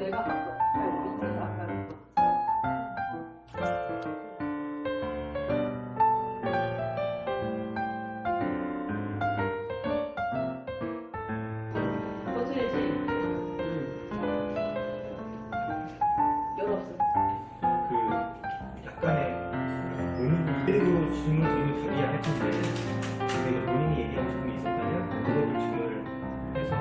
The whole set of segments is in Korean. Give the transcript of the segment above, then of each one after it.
내가 바꿔. 밑에서 아까 벗어야지. 열 없어. 그 약간의 본인 이대로 질문 드리면 답이 할 텐데 내가 본인이 얘기하고 싶은 게 있었다면 그거를 질문을 해서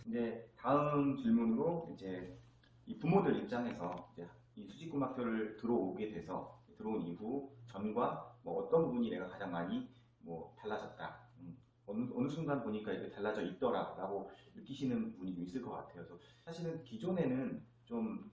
이제 다음 질문으로 이제 이 부모들 입장에서 이제 이 수직고등학교를 들어온 이후 전과 뭐 어떤 부분이 내가 가장 많이 뭐 달라졌다. 어느 순간 보니까 이게 달라져 있더라라고 느끼시는 분이 좀 있을 것 같아요. 그래서 사실은 기존에는 좀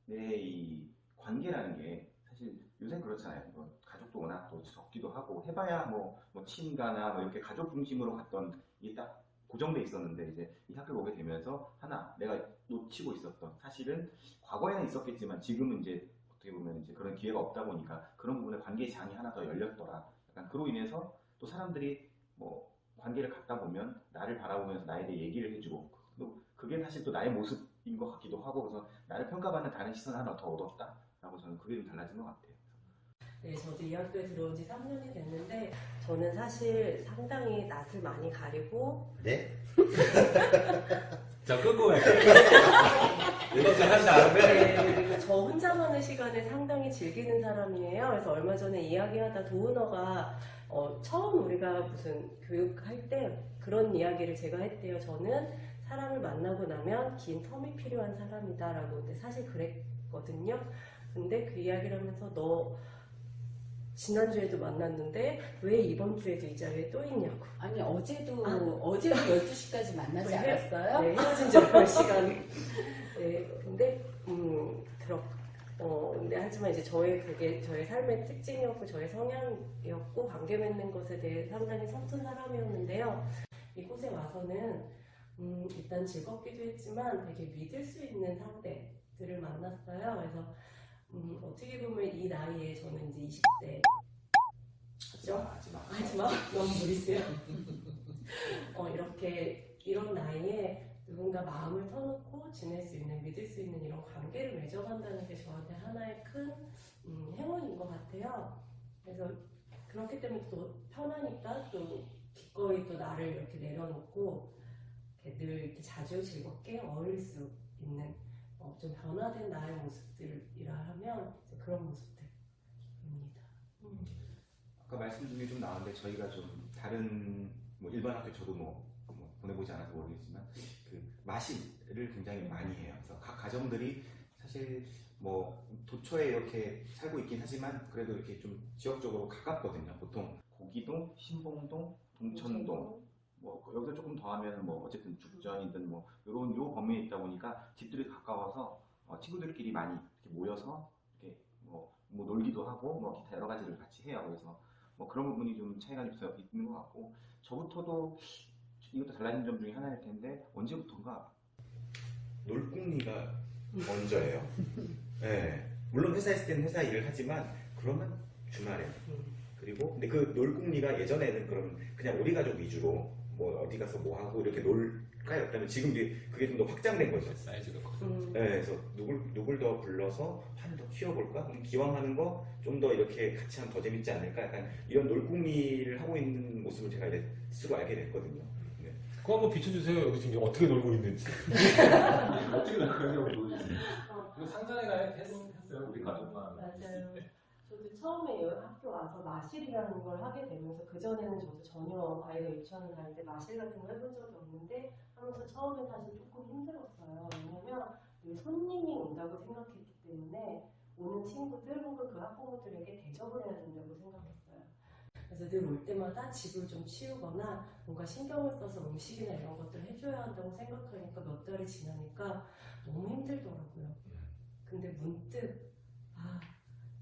내 이 관계라는 게 사실 요새 그렇잖아요. 뭐 가족도 워낙 또 적기도 하고 해봐야 뭐 친가나 뭐 이렇게 가족 중심으로 갔던 이게 딱 고정돼 있었는데 이제 이 학교를 오게 되면서 하나 내가 놓치고 있었던 사실은 과거에는 있었겠지만 지금은 이제 어떻게 보면 이제 그런 기회가 없다 보니까 그런 부분에 관계 장이 하나 더 열렸더라. 약간 그로 인해서 또 사람들이 뭐 관계를 갖다 보면 나를 바라보면서 나에 대해 얘기를 해주고 또 그게 사실 또 나의 모습인 것 같기도 하고 그래서 나를 평가받는 다른 시선 하나 더 얻었다라고 저는 그게 좀 달라진 것 같아요. 네, 저도 이 학교에 들어온 지 3년이 됐는데 저는 사실 상당히 낯을 많이 가리고 네? 자, 끊고 갈게요. 이렇게 한 다음에 네, 그리고 저 혼자만의 시간을 상당히 즐기는 사람이에요. 그래서 얼마 전에 이야기하다 도은어가 처음 우리가 무슨 교육할 때 그런 이야기를 제가 했대요. 저는 사람을 만나고 나면 긴 텀이 필요한 사람이다라고. 근데 사실 그랬거든요. 근데 그 이야기를 하면서 너 지난주에도 만났는데 왜 이번 주에도 이 자리에 또 있냐고. 아니 어제도 12시까지 만나지 네, 않았어요? 네, 헤어진 지 얼마 시간이. 네, 근데 근데 하지만 이제 그게 저의 삶의 특징이었고 저의 성향이었고 관계 맺는 것에 대해 상당히 서툰 사람이었는데요. 이곳에 와서는 일단 즐겁기도 했지만 되게 믿을 수 있는 상대들을 만났어요. 그래서 어떻게 보면 이 나이에 저는 이제 20대 하지마 너무 무리세요. 이렇게 이런 나이에 누군가 마음을 터놓고 지낼 수 있는 믿을 수 있는 이런 관계를 맺어간다는 게 저한테 하나의 큰 행운인 것 같아요. 그래서 그렇기 때문에 또 편하니까 또 기꺼이 또 나를 이렇게 내려놓고 이렇게 늘 이렇게 자주 즐겁게 어울릴 수 있는 좀 변화된 나의 모습들이라 하면 이제 그런 모습들입니다. 아까 말씀 중에 좀 나왔는데 저희가 좀 다른 뭐 일반 학교 저도 뭐 보내보지 않아서 모르겠지만 그 마실을 굉장히 많이 해요. 그래서 각 가정들이 사실 뭐 도처에 이렇게 살고 있긴 하지만 그래도 이렇게 좀 지역적으로 가깝거든요. 보통 고기동, 신봉동, 동천동 뭐 여기서 조금 더 하면 뭐 어쨌든 죽전이든 뭐 요런 요 범위에 있다 보니까 집들이 가까워서 친구들끼리 많이 이렇게 모여서 이렇게 뭐 놀기도 하고 뭐 기타 여러 가지를 같이 해요. 그래서 뭐 그런 부분이 좀 차이가 좀 있는 것 같고 저부터도 이것도 달라진 점 중에 하나일 텐데 언제부턴가 놀궁리가 먼저예요. 네. 물론 회사 있을 때는 회사 일을 하지만 그러면 주말에 그리고 근데 그 놀궁리가 예전에는 그럼 그냥 우리 가족 위주로 뭐 어디 가서 뭐 하고 이렇게 놀까였다면 지금 그게 좀 더 확장된 거죠. 사이즈가 커. 네, 그래서 누굴 더 불러서 한 더 키워볼까? 그럼 기왕 하는 거 좀 더 이렇게 같이 하면 더 재밌지 않을까? 약간 이런 놀궁리를 하고 있는 모습을 제가 이제 스스로 알게 됐거든요. 네. 그거 한번 비춰주세요. 여기 지금 어떻게 놀고 있는지. 어떻게 놀고 있는지. 이거 상상해가 했어요. 우리 가족만. 맞아요. 저도 처음에 여기 학교 와서 마실이라는 걸 하게 되면서 그전에는 저도 전혀 아이가 유치원을 다닐 때 마실 같은 거 해본 적이 없는데 하면서 처음에 사실 조금 힘들었어요. 왜냐면 늘 손님이 온다고 생각했기 때문에 오는 친구들 혹은 그 학부모들에게 대접을 해야 된다고 생각했어요. 그래서 늘 올 때마다 집을 좀 치우거나 뭔가 신경을 써서 음식이나 이런 것들을 해줘야 한다고 생각하니까 몇 달이 지나니까 너무 힘들더라고요. 근데 문득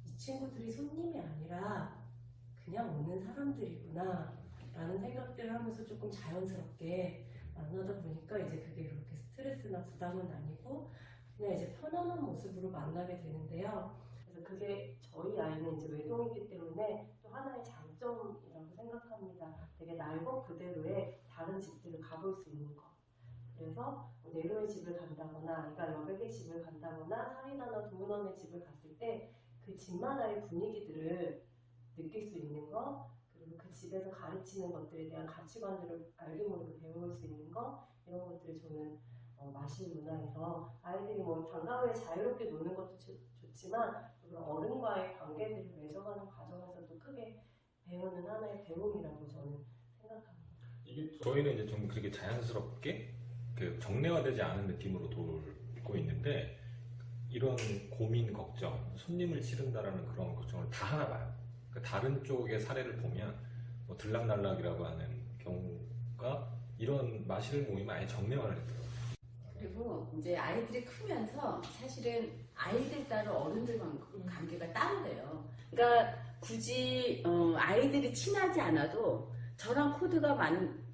이 친구들이 손님이 아니라 그냥 오는 사람들이구나 라는 생각들을 하면서 조금 자연스럽게 만나다 보니까 이제 그게 그렇게 스트레스나 부담은 아니고 그냥 이제 편안한 모습으로 만나게 되는데요. 그래서 그게 저희 아이는 이제 외동이기 때문에 또 하나의 장점이라고 생각합니다. 되게 날것 그대로의 다른 집들을 가볼 수 있는 거. 그래서 네로의 집을 간다거나 아이가 여백의 집을 간다거나 사이다나 도은원의 집을 갔을 때 그 집마다의 분위기들을 느낄 수 있는 거, 그리고 그 집에서 가르치는 것들에 대한 가치관들을 알게 모르게 배울 수 있는 거, 이런 것들을 저는 마실 문화에서 아이들이 뭐 방과후에 자유롭게 노는 것도 좋지만 그런 어른과의 관계들을 맺어가는 과정에서도 크게 배우는 하나의 배움이라고 저는 생각합니다. 이게 저희는 이제 좀 그렇게 자연스럽게 그 정례화되지 않은 느낌으로 돌고 있는데 이런 고민, 걱정, 손님을 치른다라는 그런 걱정을 다 하나 봐요. 그러니까 다른 쪽의 사례를 보면 뭐 들락날락이라고 하는 경우가 이런 마실 모임을 아예 정례화를 했더라고요. 그리고 이제 아이들이 크면서 사실은 아이들 따로 어른들과 관계가 따로 돼요. 그러니까 굳이 아이들이 친하지 않아도 저랑 코드가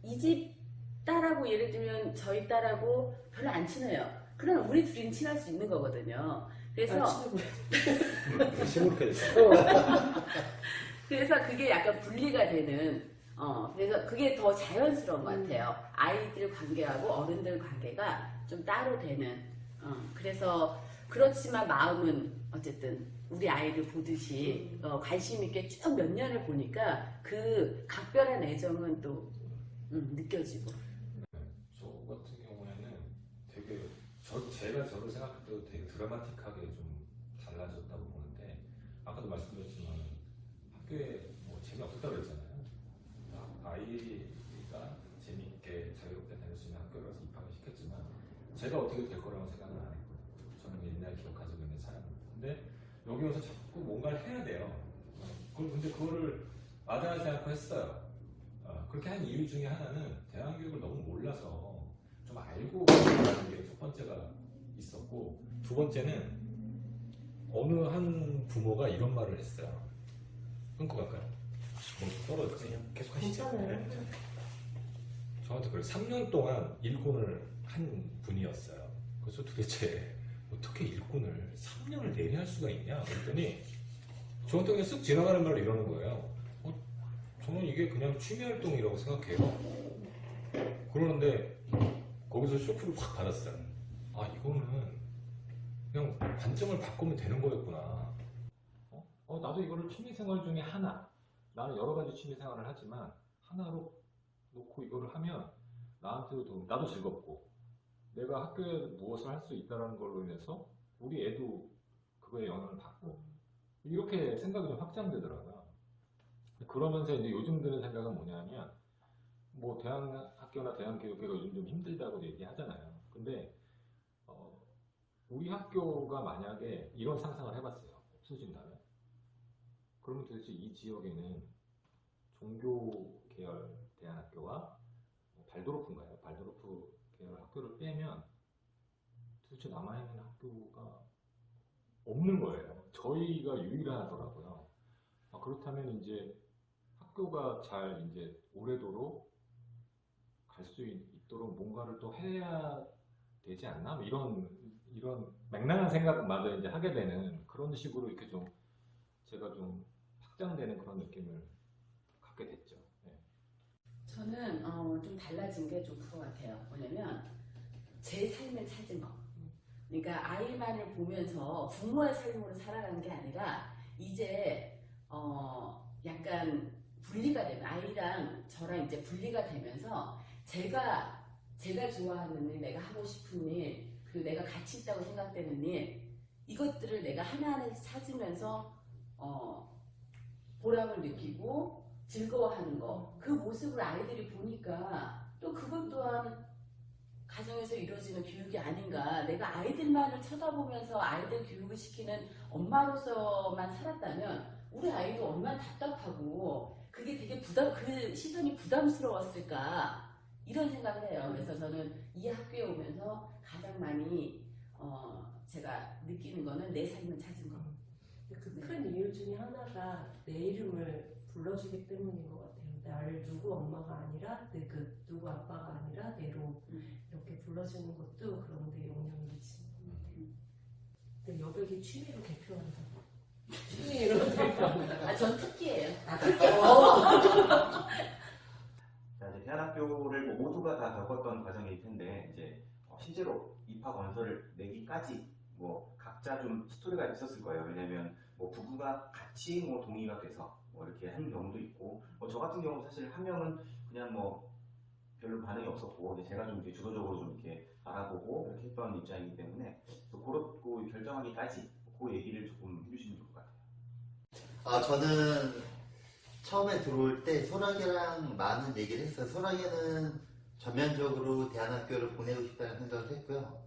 이 집 딸하고 예를 들면 저희 딸하고 별로 안 친해요. 그럼 우리 둘이는 친할 수 있는 거거든요. 그래서 시무룩해졌어요. 그래서 그게 약간 분리가 되는 그래서 그게 더 자연스러운 것 같아요. 아이들 관계하고 어른들 관계가 좀 따로 되는 그래서 그렇지만 마음은 어쨌든 우리 아이를 보듯이 관심 있게 쭉 몇 년을 보니까 그 각별한 애정은 또 느껴지고. 저 같은 경우에는 되게 제가 저를 생각할 때도 되게 드라마틱하게 좀 달라졌다고 보는데 아까도 말씀드렸지만 학교에 뭐 재미없었다고 그랬잖아요. 아이가 재미있게 자유롭게 다닐 수 있는 학교라서 입학을 시켰지만 제가 어떻게 될 거라고 생각은 안 했거든요. 저는 옛날 기억 가지고 있는 사람입니다. 근데 여기 와서 자꾸 뭔가를 해야 돼요. 근데 그거를 마다하지 않고 했어요. 그렇게 한 이유 중에 하나는 대한교육을 너무 몰라서 좀 알고 가는 게 첫 번째가 있었고, 두 번째는 어느 한 부모가 이런 말을 했어요. 끊고 갈까요? 뭐 떨어졌지? 계속 하시죠. 괜찮아요. 네. 저한테 그래 3년 동안 일꾼을 한 분이었어요. 그래서 도대체 어떻게 일꾼을 3년을 내내 할 수가 있냐? 그랬더니 저한테 그냥 쓱 지나가는 말로 이러는 거예요. 저는 이게 그냥 취미활동이라고 생각해요. 그러는데 거기서 쇼크를 확 받았어요. 아, 이거는 그냥 관점을 바꾸면 되는 거였구나. 나도 이거를 취미생활 중에 하나, 나는 여러 가지 취미생활을 하지만 하나로 놓고 이거를 하면 나한테도 도움, 나도 즐겁고 내가 학교에 무엇을 할 수 있다는 걸로 인해서 우리 애도 그거에 영향을 받고 이렇게 생각이 좀 확장되더라고요. 그러면서 이제 요즘 드는 생각은 뭐냐면 뭐 대학교나 대한교육계가 요즘 좀 힘들다고 얘기하잖아요. 근데 우리 학교가 만약에 이런 상상을 해봤어요. 없어진다면? 그러면 도대체 이 지역에는 종교 계열 대안학교와 발도르프인가요? 발도르프 계열 학교를 빼면 도대체 남아있는 학교가 없는 거예요. 저희가 유일하더라고요. 그렇다면 이제 학교가 잘 이제 오래도록 갈 수 있도록 뭔가를 또 해야 되지 않나? 뭐 이런 맹랑한 생각마저 이제 하게 되는 그런 식으로 이렇게 좀 제가 좀 확장되는 그런 느낌을 갖게 됐죠. 네. 저는 좀 달라진 게 좀 그거 같아요. 뭐냐면 제 삶을 찾은 거. 그러니까 아이만을 보면서 부모의 삶으로 살아가는 게 아니라 이제 약간 분리가 되면 아이랑 저랑 이제 분리가 되면서 제가 좋아하는 일, 내가 하고 싶은 일, 그리고 내가 가치 있다고 생각되는 일, 이것들을 내가 하나하나씩 찾으면서 보람을 느끼고 즐거워하는 거, 그 모습을 아이들이 보니까 또 그것 또한 가정에서 이루어지는 교육이 아닌가. 내가 아이들만을 쳐다보면서 아이들 교육을 시키는 엄마로서만 살았다면 우리 아이도 얼마나 답답하고 그게 되게 그 시선이 부담스러웠을까 이런 생각을 해요. 그래서 저는 이 학교에 오면서 가장 많이 제가 느끼는 거는 내 삶을 찾은 거. 그 큰 이유 중에 하나가 내 이름을 불러주기 때문인 것 같아요. 나를 누구 엄마가 아니라 누구 아빠가 아니라 내로 이렇게 불러주는 것도 그런 데 영향을 미치는 것 같아요. 근데 여백이 취미로 대표한다. 전 특기예요. 자, 이제 대안학교를 뭐 모두가 다 겪었던 과정일 텐데 이제 실제로 입학 원서를 내기까지 뭐 각자 좀 스토리가 있었을 거예요. 왜냐면 뭐 부부가 같이 뭐 동의가 돼서 뭐 이렇게 한 경우도 있고, 뭐 저 같은 경우 사실 한 명은 그냥 뭐 별로 반응이 없었고, 이제 제가 좀 이렇게 주도적으로 좀 이렇게 알아보고 이렇게 했던 입장이기 때문에 그렇고 결정하기까지 그 얘기를 조금 해주시면 좋을 것 같아요. 저는 처음에 들어올 때 소라게랑 많은 얘기를 했어요. 소라게는 전면적으로 대안학교를 보내고 싶다는 생각을 했고요.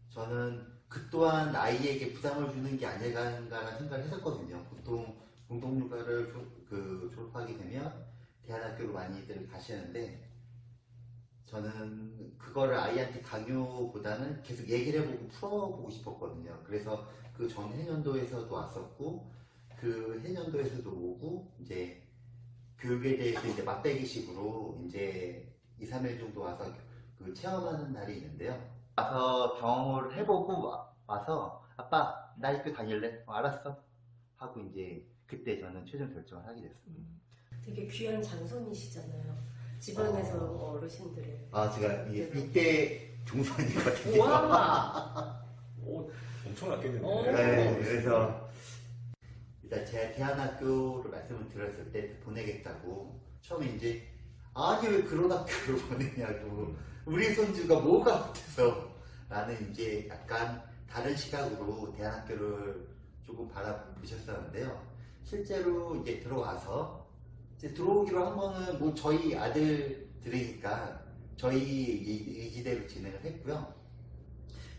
저는 그 또한 아이에게 부담을 주는 게 아닐까라는 생각을 했었거든요. 보통 공동육아를 졸업하게 되면 대안학교로 많이들 가시는데, 저는 그거를 아이한테 강요보다는 계속 얘기를 해보고 풀어보고 싶었거든요. 그래서 그 전 해년도에서도 왔었고, 그 해년도에서도 오고, 이제 교육에 대해서 이제 맛배기식으로 이제 2, 3일 정도 와서 그 체험하는 날이 있는데요. 와서 경험을 해보고 와서 아빠 나 학교 다닐래? 알았어 하고 이제 그때 저는 최종 결정을 하게 됐습니다. 되게 귀한 장손이시잖아요. 집안에서 어르신들의. 제가 이게 6대 종손이거든요. 와. 엄청 낫겠는데. 네, 그래서 일단 제가 대안학교를 말씀을 드렸을 때 보내겠다고 처음에 이제 아니 왜 그런 학교를 보내냐고, 우리 손주가 뭐가 어때서 라는 이제 약간 다른 시각으로 대안학교를 조금 바라보셨었는데요. 실제로 이제 들어와서 이제 들어오기로 한 거는 뭐 저희 아들들이니까 저희 의지대로 진행을 했고요.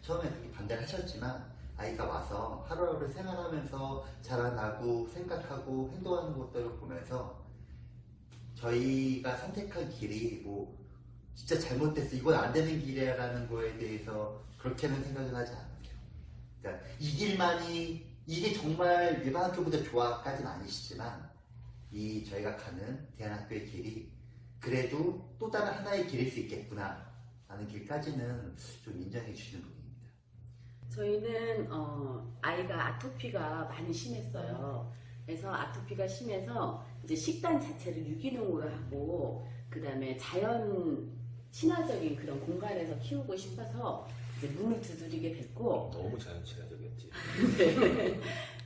처음에 그렇게 반대를 하셨지만 아이가 와서 하루하루 생활하면서 자라나고 생각하고 행동하는 것들을 보면서 저희가 선택한 길이 뭐 진짜 잘못됐어, 이건 안 되는 길이라는 거에 대해서 그렇게는 생각은 하지 않아요. 그러니까 이 길만이, 이게 정말 일반 학교보다 좋아까지는 아니시지만 이 저희가 가는 대안학교의 길이 그래도 또 다른 하나의 길일 수 있겠구나 라는 길까지는 좀 인정해 주시는 분입니다. 저희는 아이가 아토피가 많이 심했어요. 그래서 아토피가 심해서 이제 식단 자체를 유기농으로 하고, 그 다음에 자연 친화적인 그런 공간에서 키우고 싶어서 이제 문을 두드리게 됐고, 너무 자연친화적이었지. 네.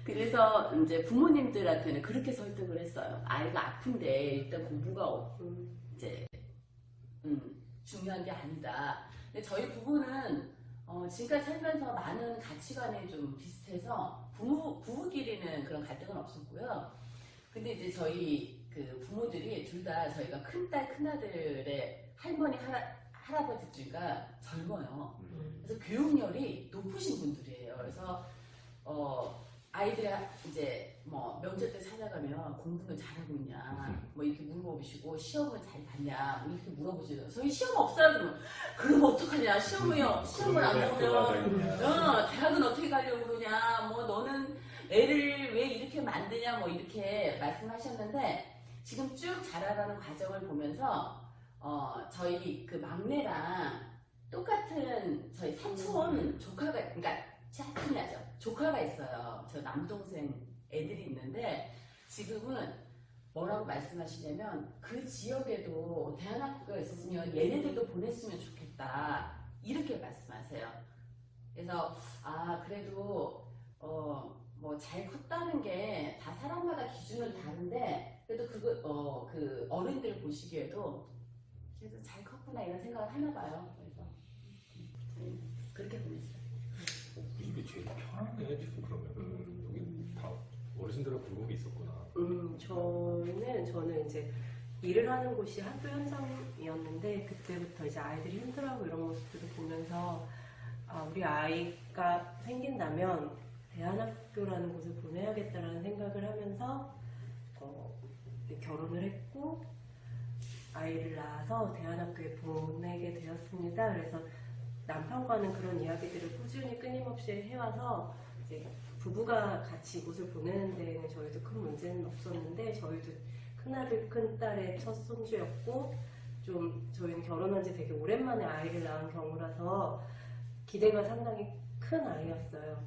그래서 이제 부모님들한테는 그렇게 설득을 했어요. 아이가 아픈데 일단 공부가 이제 중요한 게 아니다. 근데 저희 부부는 지금까지 살면서 많은 가치관이 좀 비슷해서 부부끼리는 그런 갈등은 없었고요. 근데 이제 저희 그 부모들이 둘 다 저희가 큰딸 큰아들의 할머니 할아버지들과 젊어요. 그래서 교육열이 높으신 분들이에요. 그래서 아이들이 이제 뭐 명절 때 찾아가면 공부는 잘하고 있냐 뭐 이렇게 물어보시고, 시험은 잘 봤냐 뭐 이렇게 물어보시죠. 저희 시험 없어요. 그럼 어떡하냐, 시험을 안 보면 대학은 어떻게 가려고 그러냐, 뭐 너는 애를 왜 이렇게 만드냐 뭐 이렇게 말씀하셨는데, 지금 쭉 자라가는 과정을 보면서 저희 그 막내랑 똑같은 저희 사촌 조카가, 그러니까 짝꿍이죠. 조카가 있어요. 저 남동생 애들이 있는데, 지금은 뭐라고 말씀하시냐면 그 지역에도 대안학교가 있으면 얘네들도 보냈으면 좋겠다 이렇게 말씀하세요. 그래서 그래도 뭐 잘 컸다는 게 다 사람마다 기준은 다른데, 그래도 그 어른들 보시기에도 그래도 잘 컸구나 이런 생각을 하나 봐요. 그래서 그렇게 보냈어요. 우리 집이 제일 편하네 지금. 그러면 여기 다 어르신들하고 그런 게 있었구나. 저는 이제 일을 하는 곳이 학교 현장이었는데, 그때부터 이제 아이들이 힘들어하고 이런 모습들을 보면서 우리 아이가 생긴다면 대안학교라는 곳을 보내야겠다라는 생각을 하면서 결혼을 했고 아이를 낳아서 대안학교에 보내게 되었습니다. 그래서 남편과는 그런 이야기들을 꾸준히 끊임없이 해와서 이제 부부가 같이 이곳을 보내는 데에는 저희도 큰 문제는 없었는데, 저희도 큰아들 큰딸의 첫 손주였고, 좀 저희는 결혼한 지 되게 오랜만에 아이를 낳은 경우라서 기대가 상당히 큰 아이였어요.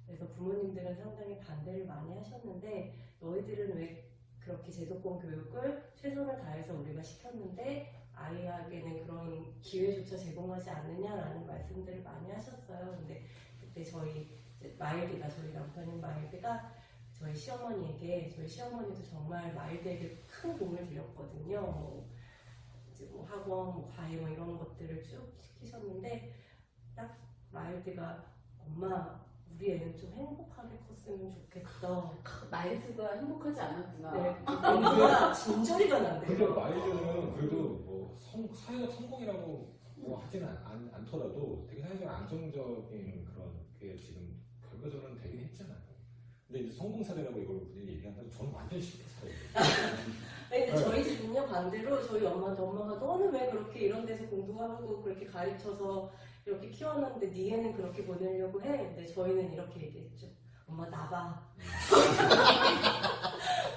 그래서 부모님들은 상당히 반대를 많이 하셨는데 너희들은 왜 그렇게 제도권 교육을 최선을 다해서 우리가 시켰는데 아이에게는 그런 기회조차 제공하지 않느냐라는 말씀들을 많이 하셨어요. 근데 그때 저희 저희 남편인 마일드가 저희 시어머니에게, 저희 시어머니도 정말 마일드에게 큰 도움을 드렸거든요. 이제 학원, 과외 이런 것들을 쭉 시키셨는데 딱 마일드가 엄마 우리 애는 좀 행복하게 컸으면 좋겠다. 마일드가 행복하지 않았구나. 네, 엄마가 진저리가 근데 난대요. 마일드는 그래도 뭐 사회적 성공이라고 뭐 하지는 않더라도 되게 사회적 안정적인 그런 게 지금 결과적으로는 되긴 했잖아요. 근데 이제 성공 사례라고 이걸 굳이 얘기한다면 저는 완전 쉽게 살아요. 아니, 근데 저희 집은요 반대로 저희 엄마가 너는 왜 그렇게 이런 데서 공부하고 그렇게 가르쳐서 이렇게 키워놨는데 네 애는 그렇게 보내려고 해? 근데 저희는 이렇게 얘기했죠. 엄마 나봐.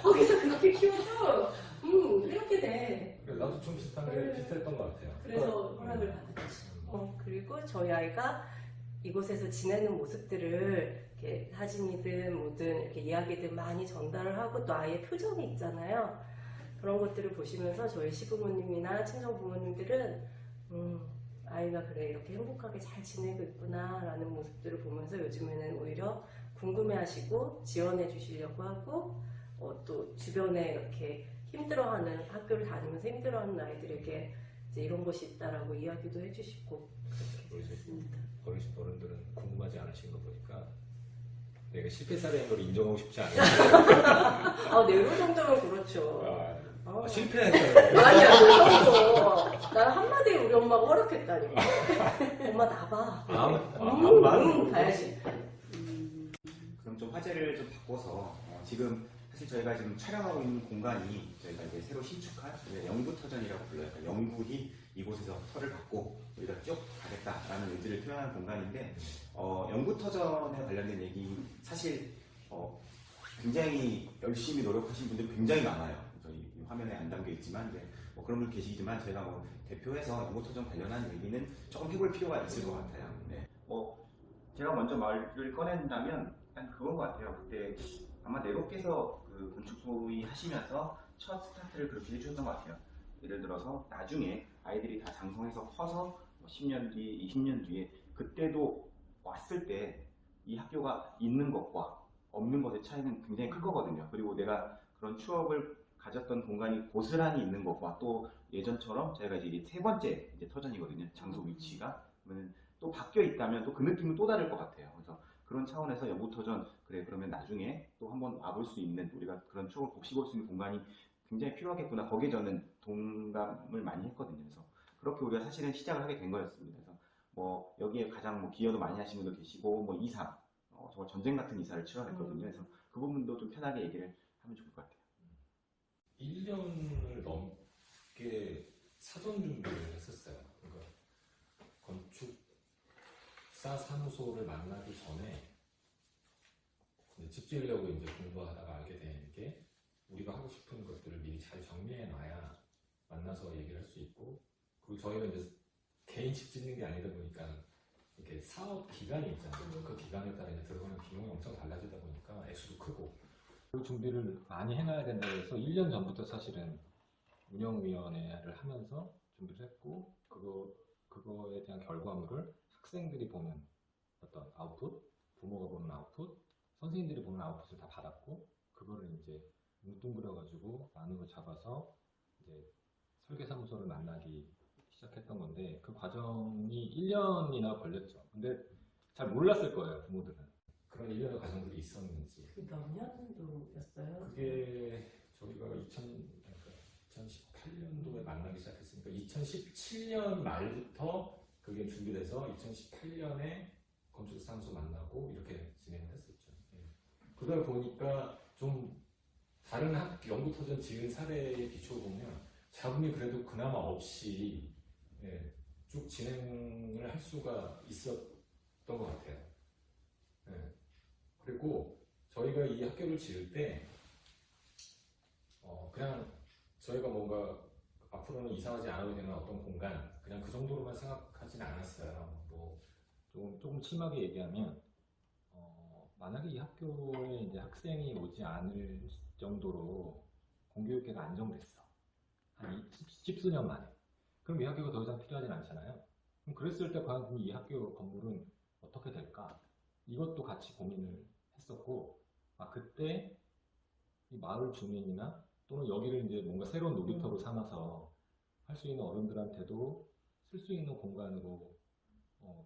거기서 그렇게 키워도 이렇게 돼. 그래, 나도 좀 비슷한 게 비슷했던 것 같아요. 그래서 허락을 받았죠. 그리고 저희 아이가 이곳에서 지내는 모습들을 이렇게 사진이든 뭐든 이렇게 이야기든 많이 전달을 하고 또 아이의 표정이 있잖아요. 그런 것들을 보시면서 저희 시부모님이나 친정 부모님들은 아이가 그래 이렇게 행복하게 잘 지내고 있구나 라는 모습들을 보면서 요즘에는 오히려 궁금해하시고 지원해 주시려고 하고 또 주변에 이렇게 힘들어하는 학교를 다니면서 힘들어하는 아이들에게 이제 이런 것이 있다라고 이야기도 해주시고 그렇게 됐습니다. 어른들은 궁금하지 않으신 거 보니까 내가 실패 사례인 걸 인정하고 싶지 않아요. 내로 정도면 그렇죠. 실패했어요. 아니야, 그 정도. 난 한마디에 우리 엄마가 허락했다니까. 엄마 나봐. 가야지. 그럼 좀 화제를 좀 바꿔서 지금 사실 저희가 지금 촬영하고 있는 공간이 저희가 이제 새로 신축한 영구터전이라고 불러요. 그러니까 영구히 이곳에서 터를 받고 우리가 쭉 가겠다라는 의지를 표현한 공간인데 영구터전에 관련된 얘기 사실 굉장히 열심히 노력하신 분들이 굉장히 많아요. 저희 화면에 안 담겨 있지만 이제 뭐 그런 분 계시지만 저희가 뭐 대표해서 영구터전 관련한 얘기는 조금 해볼 필요가 있을 것 같아요. 네. 제가 먼저 말을 꺼낸다면 약간 그건 것 같아요. 그때 아마 내로께서 그 건축 소위 하시면서 첫 스타트를 그렇게 해주셨던 것 같아요. 예를 들어서 나중에 아이들이 다 장성해서 커서 10년 뒤, 20년 뒤에 그때도 왔을 때 이 학교가 있는 것과 없는 것의 차이는 굉장히 클 거거든요. 그리고 내가 그런 추억을 가졌던 공간이 고스란히 있는 것과 또 예전처럼 저희가 이제 세 번째 이제 터전이거든요. 장소 위치가 그러면 또 바뀌어 있다면 또 그 느낌은 또 다를 것 같아요. 그래서 그런 차원에서 영구터전 그러면 나중에 또 한번 와볼 수 있는 우리가 그런 추억을 곱씹을 수 있는 공간이 굉장히 필요하겠구나. 거기에 저는 동감을 많이 했거든요. 그래서 그렇게 우리가 사실은 시작을 하게 된 거였습니다. 그래서 뭐 여기에 가장 기여도 많이 하신 분도 계시고 뭐 이사 정말 전쟁 같은 이사를 치러냈거든요. 그래서 그 부분도 좀 편하게 얘기를 하면 좋을 것 같아요. 1년을 넘게 사전 준비를 했었어요. 그러니까 건축사 사무소를 만나기 전에 집 지으려고 이제 공부하다가 알게 된 게 우리가 하고 싶은 것들을 미리 잘 정리해 놔야 만나서 얘기를 할 수 있고, 그리고 저희가 이제 개인 집 짓는 게 아니다 보니까 이렇게 사업 기간이 있잖아요. 그 기간에 따라 이제 들어가는 비용이 엄청 달라지다 보니까 액수도 크고 그 준비를 많이 해놔야 된다고 해서 1년 전부터 사실은 운영위원회를 하면서 준비를 했고 그거에 대한 결과물을 학생들이 보는 어떤 아웃풋, 부모가 보는 아웃풋, 선생님들이 보는 아웃풋을 다 받았고 그거를 이제 뭉뚱그려가지고 나누어 잡아서 이제 설계사무소를 만나기 시작했던 건데 그 과정이 1년이나 걸렸죠. 근데 잘 몰랐을 거예요, 부모들은. 그런 1년의 과정들이 있었는지. 그 몇 년도였어요? 그게 저희가 2018년도에 만나기 시작했으니까 2017년 말부터 그게 준비돼서 2018년에 건축사무소 만나고 이렇게 진행을 했었죠. 그러다 보니까 좀 다른 영구터전 지은 사례에 비춰보면 자금이 그래도 그나마 없이 쭉 진행을 할 수가 있었던 것 같아요. 그리고 저희가 이 학교를 지을 때 그냥 저희가 뭔가 앞으로는 이사하지 않아도 되는 어떤 공간 그냥 그 정도로만 생각하진 않았어요. 뭐 조금 심하게 얘기하면 만약에 이 학교에 이제 학생이 오지 않을 정도로 공교육계가 안정됐어. 한 10수년 만에. 그럼 이 학교가 더 이상 필요하진 않잖아요. 그럼 그랬을 때 과연 이 학교 건물은 어떻게 될까? 이것도 같이 고민을 했었고, 그때 이 마을 주민이나 또는 여기를 이제 뭔가 새로운 놀이터로 삼아서 할 수 있는 어른들한테도 쓸 수 있는 공간으로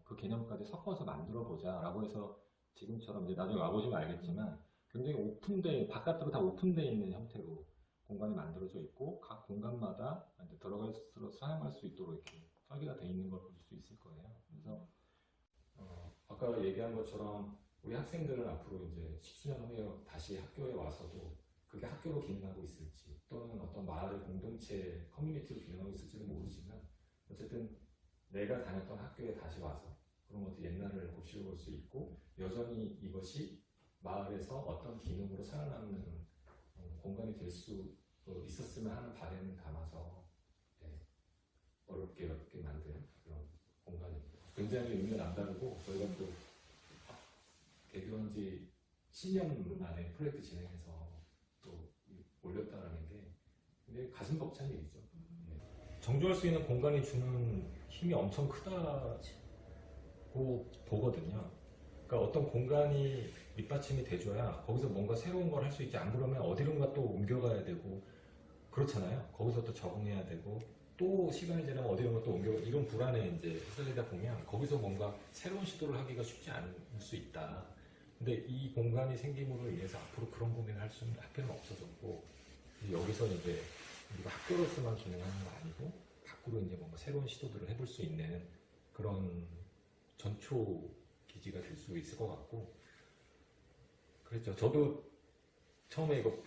그 개념까지 섞어서 만들어 보자라고 해서 지금처럼 이제 나중에 와보시면 알겠지만 굉장히 오픈돼 바깥으로 다 오픈돼 있는 형태로 공간이 만들어져 있고 각 공간마다 이제 들어갈수록 사용할 수 있도록 이렇게 설계가 돼 있는 걸 볼 수 있을 거예요. 그래서 아까 얘기한 것처럼 우리 학생들은 앞으로 이제 10수년 후에 다시 학교에 와서도 그게 학교로 기능하고 있을지 또는 어떤 마을의 공동체 커뮤니티로 기능하고 있을지는 모르지만 어쨌든 내가 다녔던 학교에 다시 와서 그런 것도 옛날을 곱씹어 볼 수 있고 여전히 이것이 마을에서 어떤 기능으로 살아남는 공간이 될 수 있었으면 하는 바람을 담아서 어렵게 만든 그런 공간입니다. 굉장히 의미가 남다르고 저희가 또 개교한 지 10년 만에 프로젝트 진행해서 또 올렸다는 게 굉장히 가슴 벅찬 일이죠. 정조할 수 있는 공간이 주는 힘이 엄청 크다고 보거든요. 그러니까 어떤 공간이 밑받침이 돼줘야 거기서 뭔가 새로운 걸 할 수 있지. 안 그러면 어디론가 또 옮겨가야 되고 그렇잖아요. 거기서 또 적응해야 되고 또 시간이 지나면 어디론가 또 이런 불안에 이제 휩쓸리다 보면 거기서 뭔가 새로운 시도를 하기가 쉽지 않을 수 있다. 근데 이 공간이 생김으로 인해서 앞으로 그런 고민을 할 수는 학교는 없어졌고 여기서 이제 우리가 학교로서만 기능하는 거 아니고 밖으로 이제 뭔가 새로운 시도들을 해볼 수 있는 그런 전초 기지가 될 수 있을 것 같고 그랬죠. 저도 처음에 이거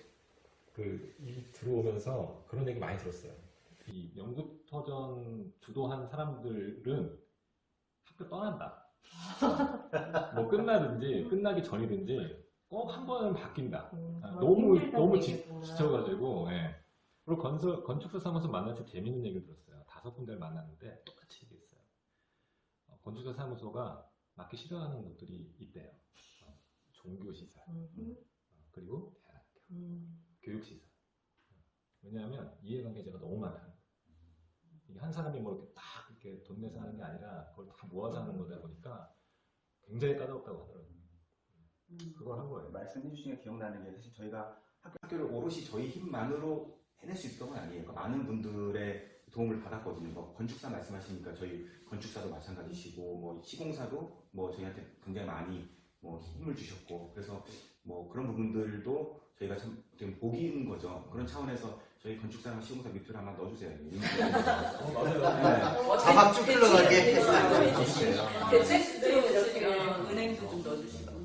들어오면서 그런 얘기 많이 들었어요. 이 연구터전 주도한 사람들은 학교 떠난다. 뭐 끝나든지 끝나기 전이든지 꼭 한 번은 바뀐다. 너무 지쳐가지고. 예. 그리고 건축사 사무소 만날 때 재밌는 얘기를 들었어요. 5군데를 만났는데 똑같이 얘기했어요. 건축사 사무소가 맡기 싫어하는 것들이 있대요. 종교시설, 그리고 대학교, 교육시설. 왜냐하면 이해관계자가 너무 많아요. 이게 한 사람이 뭐 이렇게 딱 이렇게 돈 내서 하는 게 아니라 그걸 다 모아서 하는 거다 보니까 굉장히 까다롭다고 하더라고요. 그걸 한 거예요. 말씀해 주시니까 기억나는 게 사실 저희가 학교를 오롯이 저희 힘만으로 해낼 수 있었던 건 아니에요. 그러니까 많은 분들의 도움을 받았거든요. 뭐 건축사 말씀하시니까 저희 건축사도 마찬가지시고 뭐 시공사도 뭐 저희한테 굉장히 많이 뭐 힘을 주셨고 그래서 뭐 그런 부분들도 저희가 참 되게 복이 있는 거죠. 그런 차원에서 저희 건축사랑 시공사 밑으로 한번 넣어주세요. 맞아요. 자막 쭉 흘러가게 대책도 은행도 좀 넣어주시고.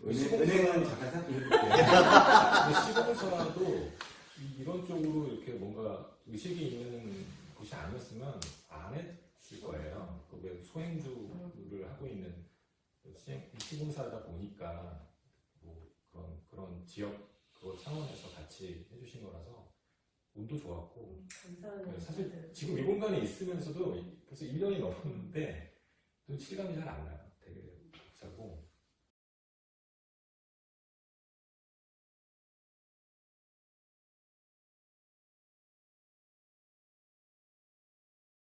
은행은 잠깐 생각해볼게요. 시공사도 이런 쪽으로 이렇게 뭔가 의식이 있는 곳이 아니었으면 안 했을 거예요. 왜 소행주를 하고 있는 시공사다 보니까 뭐 그런 지역 그 차원에서 같이 해주신 거라서 운도 좋았고 사실 지금 이 공간에 있으면서도 벌써 1년이 넘었는데 좀 실감이 잘 안 나요. 되게